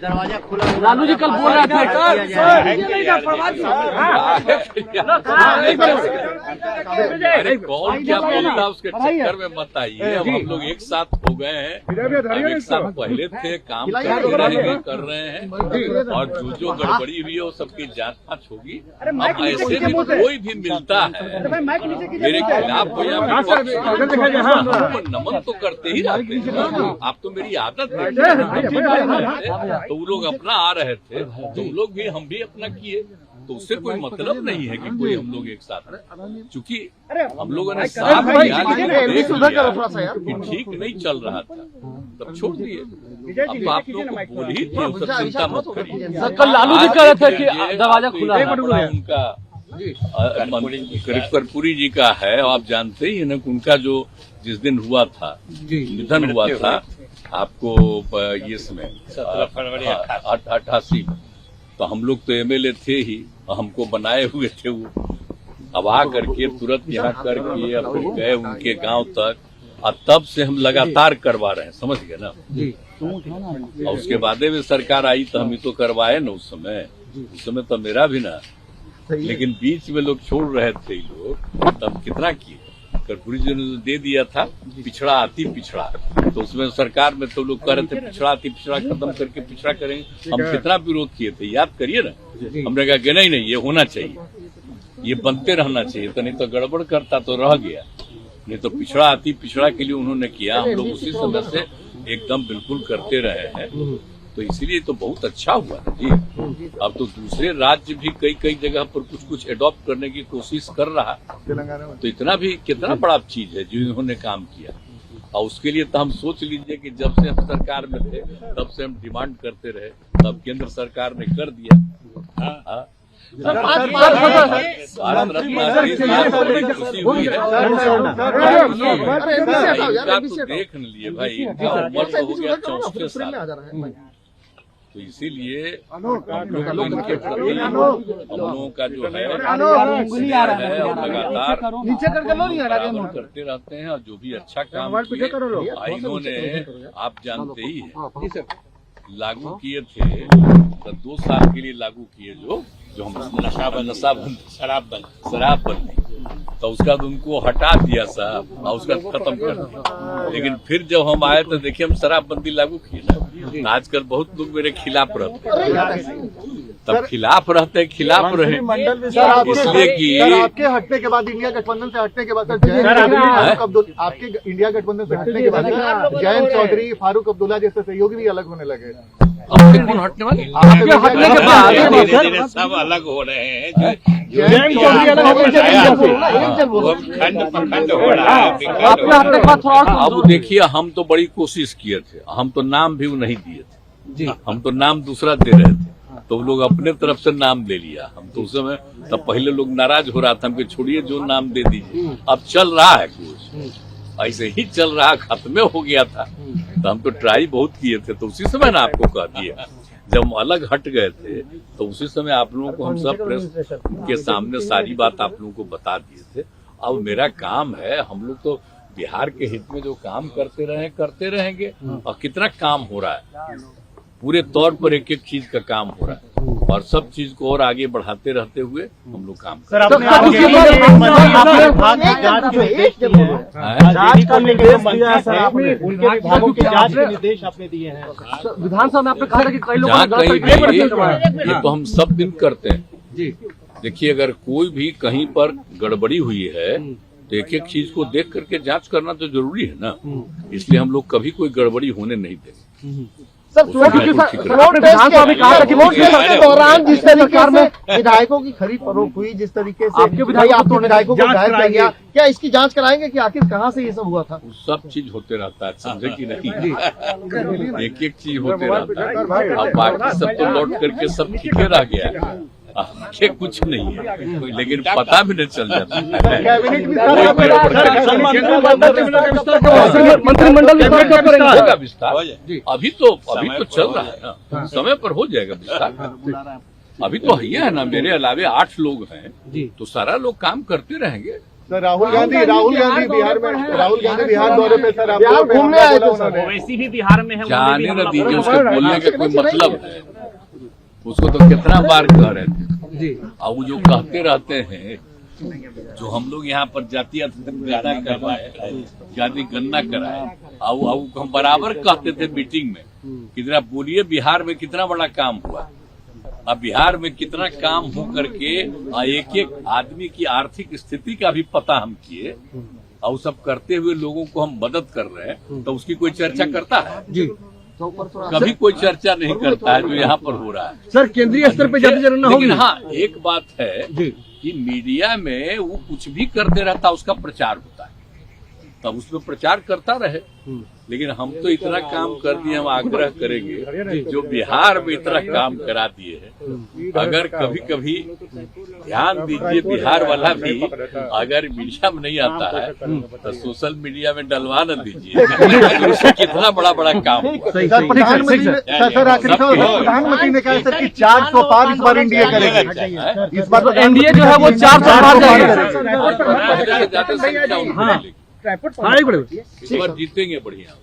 दरवाजा खुला। लालू जी कल बोल रहे थे अरे कौन क्या बोलता उसके चक्कर में मत आइए। अब हम लोग एक साथ हो गए हैं, हम एक साथ पहले थे, काम कर रहे हैं और जो गड़बड़ी हुई है वो सबकी जांच पाँच होगी। अब ऐसे भी कोई भी मिलता है मेरे खिलाफ हो या नमन तो करते ही रहते हैं। आप तो मेरी आदत है, तो वो लोग अपना आ रहे थे तो वो लोग भी हम भी अपना किए, तो उससे कोई मतलब नहीं है कि कोई हम लोग एक साथ हैं। चूंकि हम लोगों ने साफ किया कि ठीक नहीं चल रहा था तब छोड़ दिए। अब आप लोग को बोल ही थी, उससे चिंता मत करिए। कल लालू जी कह रहे थे कि दरवाजा खुला है। उनका कर्पूरी जी का है, आप जानते ही ना उनका जो जिस दिन हुआ था निधन हुआ था आपको इसमें 88 में, तो हम लोग तो एमएलए थे ही, हमको बनाए हुए थे वो। अब आ करके तुरंत यहाँ करके अब गए उनके गांव तक और तब से हम लगातार करवा रहे हैं, समझ गए ना। और उसके बाद में सरकार आई तो हम ही तो करवाए ना उस समय तो मेरा भी ना, लेकिन बीच में लोग छोड़ रहे थे लोग, तब कितना किए। कर्पूरी जी ने दे दिया था पिछड़ा आती पिछड़ा, तो उसमें सरकार में तो लोग कह रहे थे पिछड़ा आती पिछड़ा खत्म करके पिछड़ा करेंगे। हम कितना विरोध किए थे याद करिए ना। हमने कहा कि नहीं ये होना चाहिए, ये बनते रहना चाहिए, तो नहीं तो गड़बड़ करता तो रह गया, नहीं तो पिछड़ा आती पिछड़ा के लिए उन्होंने किया। हम लोग उसी समय से एकदम बिल्कुल करते रहे हैं, तो इसीलिए तो बहुत अच्छा हुआ ना जी। अब तो दूसरे राज्य भी कई जगह पर कुछ एडॉप्ट करने की कोशिश कर रहा, तो इतना भी कितना बड़ा चीज है जो इन्होंने काम किया। और उसके लिए तो हम सोच लीजिए कि जब से हम सरकार में थे तब से हम डिमांड करते रहे, तब केंद्र सरकार ने कर दिया। खुशी हुई है, तो देख लिए भाई, इनका उम्र तो हो गया 64 साल, तो इसीलिए हम लोग इनके प्रति हम लोगों का जो है लगातार करते रहते हैं। और जो भी अच्छा काम किए इन्होंने आप जानते ही हैं, लागू किए थे तो 2 साल के लिए लागू किए जो हम शराब बंदी, तो उसका बाद उनको हटा दिया साहब और उसका खत्म कर दिया। लेकिन फिर जब हम आए तो देखिए हम शराबबंदी लागू किए ना। आजकल बहुत लोग मेरे खिलाफ रहते, तब खिलाफ रहे, इसलिए कि आपके हटने के बाद, इंडिया गठबंधन से हटने के बाद, आपके इंडिया गठबंधन से हटने के बाद जयंत चौधरी, फारूक अब्दुल्ला जैसे सहयोगी भी अलग होने लगे। कौन हटने वाले? हटने के बाद सब अलग हो रहे हैं। अब देखिए हम तो बड़ी कोशिश किए थे, हम तो नाम भी नहीं दिए थे, हम तो नाम दूसरा दे रहे थे, तो लोग अपने तरफ से नाम ले लिया। हम तो उस समय तब पहले लोग नाराज हो रहा था, हमको छोड़िए जो नाम दे दीजिए। अब चल रहा है कुछ ऐसे ही चल रहा, खत्म हो गया था, तो हम तो ट्राई बहुत किए थे। तो उसी समय ना आपको कह दिया, जब हम अलग हट गए थे तो उसी समय आप लोगों को हम सब प्रेस के सामने सारी बात आप लोगों को बता दिए थे। अब मेरा काम है, हम लोग तो बिहार के हित में जो काम करते रहेंगे। और कितना काम हो रहा है, पूरे तौर पर एक चीज का काम हो रहा है, और सब चीज को और आगे बढ़ाते रहते हुए हम लोग काम कर रहे हैं। विधानसभा में आपने कहा कि कई लोग ये तो हम सब दिन करते हैं। देखिए अगर कोई भी कहीं पर गड़बड़ी हुई है तो एक चीज को देख करके जांच करना तो जरूरी है ना, इसलिए हम लोग कभी कोई गड़बड़ी होने नहीं देंगे। विधानसभा में कहा था कि वोट के दौरान जिस तरीके में विधायकों की खरीद फरोख्त हुई, जिस तरीके से आपके विधायकों को गायब किया गया, क्या इसकी जांच कराएंगे कि आखिर कहां से ये सब हुआ था? सब चीज होते रहता है, समझे कि नहीं? एक चीज होते रहता है, अब बाकी सब तो लौट करके सब ठीक रह गया, आगे कुछ नहीं है, लेकिन पता भी नहीं चल जाता। मंत्रिमंडल होगा विस्तार, अभी तो चल रहा है ना, समय पर हो जाएगा विस्तार। अभी तो है ना, मेरे अलावे 8 लोग हैं, तो सारा लोग काम करते रहेंगे। सर राहुल गांधी बिहार में, राहुल गांधी बिहार दौरे पे सर, बिहार घूमने आए थे सर। ओवैसी भी बिहार में है, उन्होंने भी जाने न हमला दीजिए, बोला। उसके बोलने का कोई मतलब है? उसको तो कितना बार कह रहे थे। और वो जो कहते रहते हैं, जो हम लोग यहाँ पर जातीय गणना करवाए, जाति गणना कराए, और हम बराबर कहते थे मीटिंग में, कितना बोलिए बिहार में कितना बड़ा काम हुआ। अब बिहार में कितना काम हो करके एक एक आदमी की आर्थिक स्थिति का भी पता हम किए, और सब करते हुए लोगों को हम मदद कर रहे हैं, तो उसकी कोई चर्चा करता है? जी कभी कोई चर्चा नहीं करता है जो यहाँ पर हो रहा है। सर, केंद्रीय स्तर पे जाति जनगणना होगी। लेकिन हाँ, एक बात है जी कि मीडिया में वो कुछ भी करते रहता, उसका प्रचार होता है, तब उसमें प्रचार करता रहे। लेकिन हम तो इतना काम कर दिए, हम आग्रह करेंगे जो बिहार में इतना काम करा दिए हैं, अगर कभी कभी ध्यान दीजिए, बिहार वाला भी अगर मीडिया में नहीं आता है तो सोशल मीडिया में डलवा न दीजिए। उससे कितना बड़ा बड़ा काम हुआ। सर प्रधानमंत्री ने कहा सर कि 400 पार इस बार इंडिया करेगी, इस बार एनडीए जो है वो 400 पार जाएगा। ज्यादा संख्या उनको मिलेगी। हाँ, एक मिनट। इस बार जीतेंगे बढ़िया।